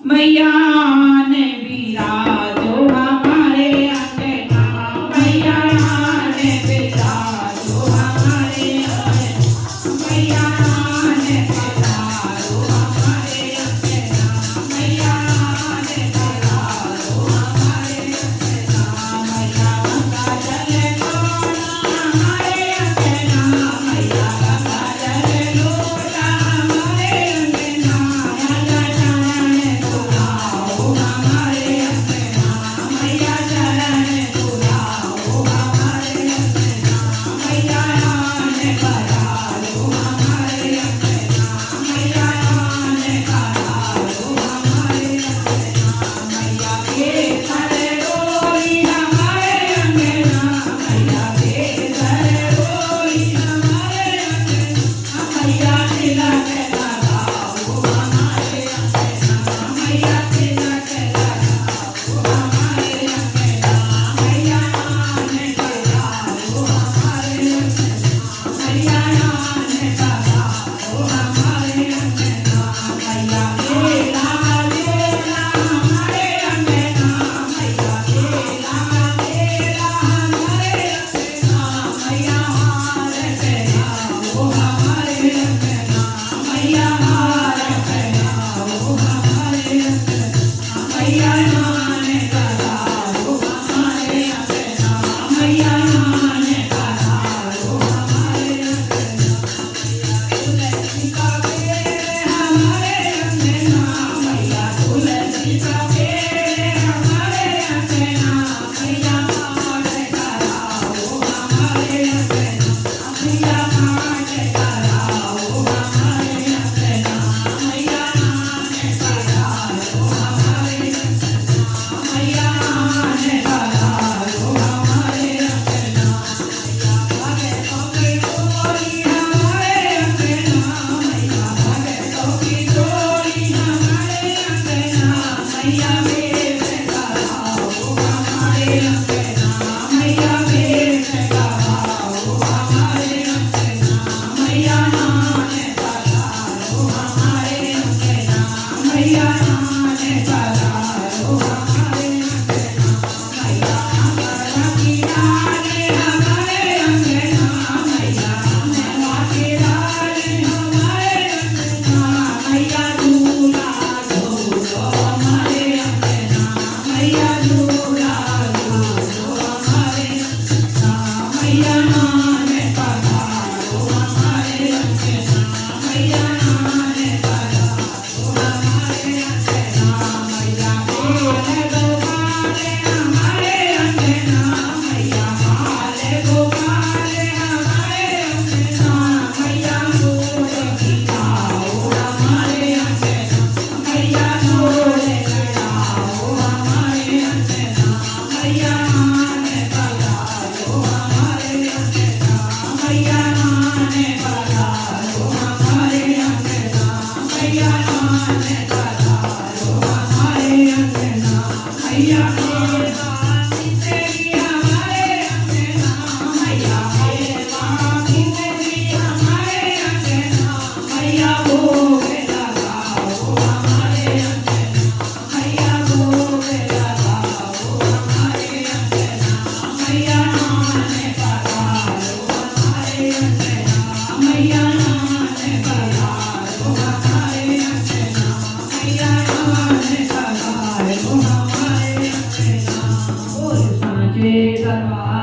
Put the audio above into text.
मैया ने बिराजो हमारे अंगना, मैया ने बिराजो हमारे अंगना, मैया ने बिराजो हमारे अंगना, मैया ने बिराजो हमारे अंगना, मैया गंगा जल लोटा हमारे अंगना, मैया गंगा जल लोटा हमारे अंगना, मैया चरण धुलाओ हमारे अंगना, मैया चरण धुलाओ हमारे अंगना, मैया ने करालो हमारे अंगना, मैया ने करालो हमारे अंगना, मैया के घर रोई हमारे अंगना, मैया के घर रोई हमारे अंगना, मैया तिलक लगाओ हमारे अंगना, मैया तिलक लगाओ हमारे अंगना, मैया ने करालो हमारे अंगना, मैया ने करालो हमारे अंगना, मैया के लालेला हमारे अंगना, मैया के लालेला हमारे अंगना, मैया हार पहनाओ हमारे अंगना, मैया हार पहनाओ हमारे अंगना, मैया ने करालो हमारे अंगना, मैया ने करालो हमारे अंगना, तुलसी का पेड़ हमारे अंगना, मैया तुलसी का पेड़ हमारे अंगना, मैया पाठ कराओ हमारे अंगना, मैया पाठ कराओ हमारे अंगना, मैया ने करालो हमारे अंगना, मैया ने करालो हमारे अंगना, मैया भगतों की टोली हमारे अंगना, मैया भगतों की टोली हमारे अंगना, मैया वेश कराओ हमारे अंगना, मैया वेश कराओ हमारे अंगना, मैया ने करालो हमारे अंगना, मैया ने करालो हमारे अंगना, मैया अंगना की डाले हमारे अंगना, मैया अंगना की डाले हमारे अंगना, मैया झूला झूलो हमारे अंगना, मैया झूला झूलो हमारे अंगना, मैया ने पधारो हमारे अंगना, मैया ने पधारो हमारे अंगना, मैया माल गोपाले हमारे अंगना, मैया माल गोपाले हमारे अंगना, मैया मोर खिलाओ हमारे अंगना, मैया मोर लड़ाओ हमारे अंगना, मैया ने पधारो हमारे अंगना, मैया ने पधारो हमारे अंगना, मैया ने पधारो हमारे अंगना, मैया मेहरबानी तेरी हमारे अंगना, मैया मेहरबानी तेरी हमारे अंगना, मैया भोग लगाओ हमारे अंगना, मैया भोग लगाओ हमारे अंगना, मैया ने पधारो हमारे अंगना, मैया ने पधारो हमारे अंगना, मैया ने पधारो हमारे अंगना, बोल सांचे दरबार